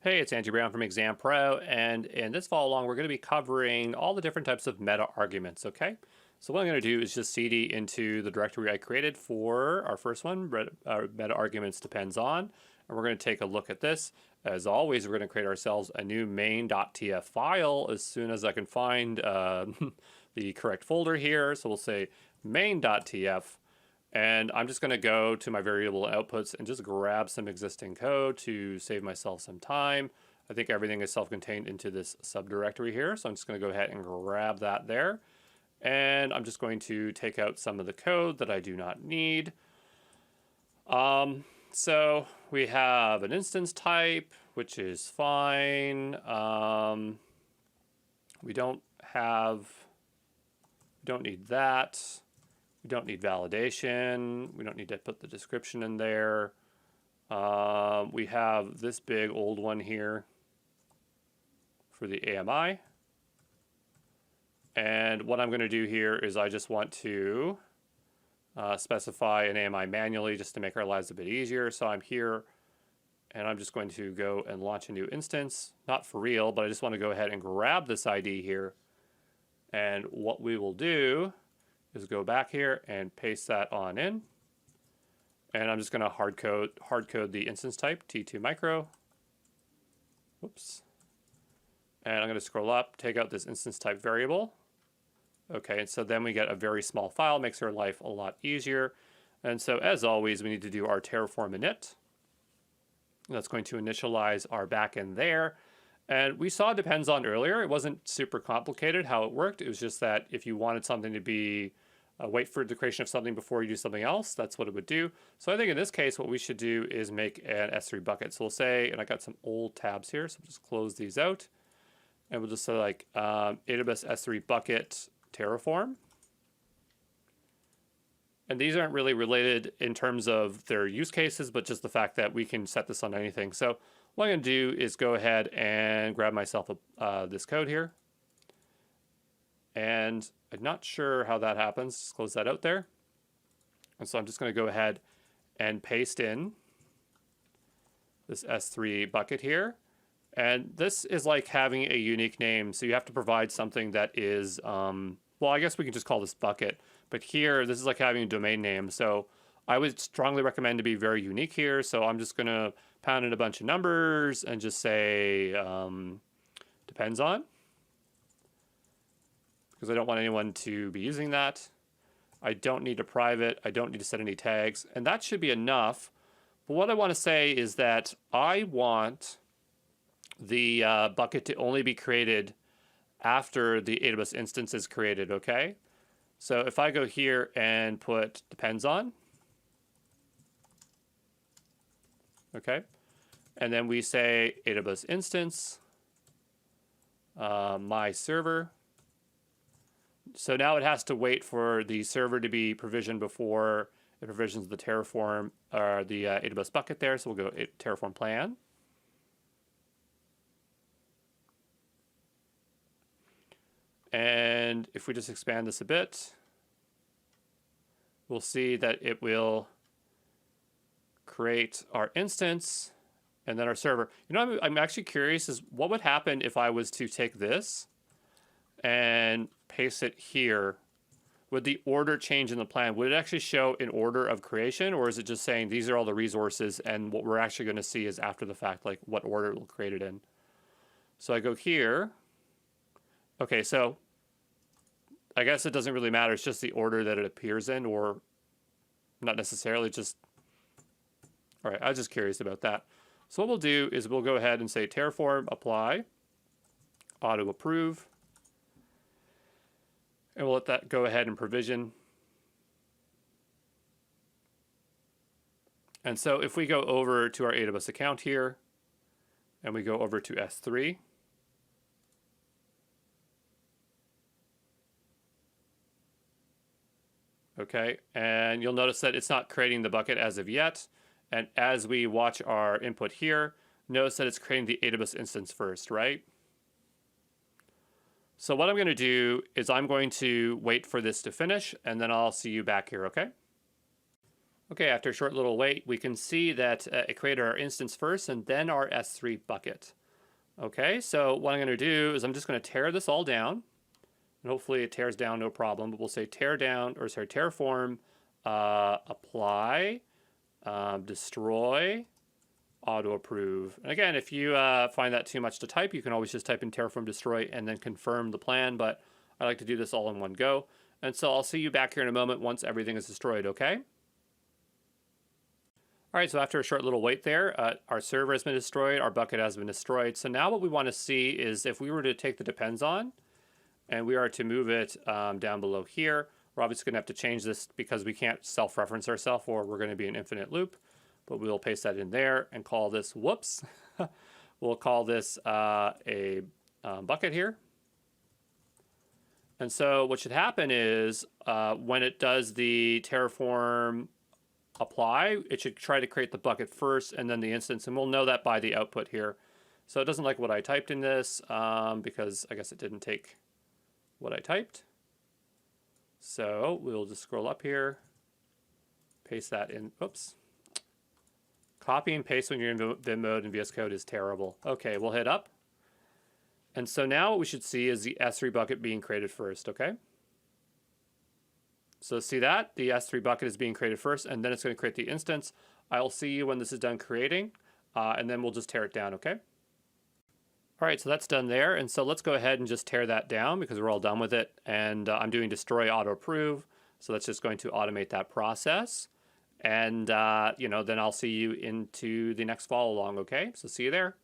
Hey, it's Andrew Brown from Exam Pro, and in this follow along, we're going to be covering all the different types of meta arguments, okay? So what I'm going to do is just cd into the directory I created for our first one, meta arguments depends on, and we're going to take a look at this. As always, we're going to create ourselves a new main.tf file as soon as I can find the correct folder here. So we'll say main.tf. And I'm just going to go to my variable outputs and just grab some existing code to save myself some time. I think everything is self-contained into this subdirectory here. So I'm just going to go ahead and grab that there. And I'm just going to take out some of the code that I do not need. So we have an instance type, which is fine. We don't need that. We don't need validation. We don't need to put the description in there. We have this big old one here for the AMI. And what I'm going to do here is I just want to specify an AMI manually just to make our lives a bit easier. So I'm here and I'm just going to go and launch a new instance. Not for real, but I just want to go ahead and grab this ID here. And what we will do is go back here and paste that on in. And I'm just going to hard code the instance type, T2 micro. Whoops. And I'm going to scroll up, take out this instance type variable. Okay, and so then we get a very small file, makes our life a lot easier. And so as always, we need to do our Terraform init. That's going to initialize our backend there. And we saw depends on earlier. It wasn't super complicated how it worked. It was just that if you wanted something to be wait for the creation of something before you do something else, that's what it would do. So I think in this case, what we should do is make an S3 bucket. So we'll say, and I got some old tabs here, so we'll just close these out. And we'll just say like AWS S3 bucket Terraform. And these aren't really related in terms of their use cases, but just the fact that we can set this on anything. So what I'm going to do is go ahead and grab myself this code here. And I'm not sure how that happens. Just close that out there. And so I'm just going to go ahead and paste in this S3 bucket here. And this is like having a unique name. So you have to provide something that is, well, I guess we can just call this bucket. But here, this is like having a domain name. So I would strongly recommend to be very unique here. So I'm just going to pound in a bunch of numbers and just say depends on. Because I don't want anyone to be using that. I don't need a private. I don't need to set any tags. And that should be enough. But what I want to say is that I want the bucket to only be created after the AWS instance is created, okay? So if I go here and put depends on, okay? And then we say AWS instance, my server. So now it has to wait for the server to be provisioned before it provisions the Terraform or the AWS bucket there. So we'll go Terraform plan. And if we just expand this a bit, we'll see that it will create our instance and then our server. You know, I'm actually curious is what would happen if I was to take this and paste it here. Would the order change in the plan? Would it actually show in order of creation, or is it just saying these are all the resources and what we're actually going to see is after the fact, like what order it will create it in? So I go here. Okay, so I guess it doesn't really matter. It's just the order that it appears in, or not necessarily, just... All right, I was just curious about that. So what we'll do is we'll go ahead and say Terraform apply, auto approve, and we'll let that go ahead and provision. And so if we go over to our AWS account here, and we go over to S3, okay, and you'll notice that it's not creating the bucket as of yet. And as we watch our input here, notice that it's creating the AWS instance first, right? So what I'm going to do is I'm going to wait for this to finish, and then I'll see you back here, okay? Okay, after a short little wait, we can see that it created our instance first and then our S3 bucket. Okay, so what I'm going to do is I'm just going to tear this all down. And hopefully it tears down no problem, but we'll say tear down, or sorry, Terraform, apply, destroy, auto approve. And again, if you find that too much to type, you can always just type in Terraform destroy and then confirm the plan, but I like to do this all in one go. And so I'll see you back here in a moment once everything is destroyed, okay? All right, so after a short little wait there, our server has been destroyed, our bucket has been destroyed. So now what we want to see is if we were to take the depends on, and we are to move it down below here, we're obviously going to have to change this because we can't self-reference ourselves or we're going to be an infinite loop. But we'll paste that in there and call this, whoops, we'll call this a bucket here. And so what should happen is when it does the Terraform apply, it should try to create the bucket first and then the instance, and we'll know that by the output here. So it doesn't like what I typed in this because I guess it didn't take what I typed. So we'll just scroll up here, paste that in, oops. Copy and paste when you're in Vim mode in VS Code is terrible. Okay, we'll hit up. And so now what we should see is the S3 bucket being created first, okay? So see that? The S3 bucket is being created first, and then it's going to create the instance. I'll see you when this is done creating, and then we'll just tear it down, okay? All right, so that's done there. And so let's go ahead and just tear that down because we're all done with it. And I'm doing destroy auto approve. So that's just going to automate that process. And, you know, then I'll see you into the next follow along, okay? So see you there.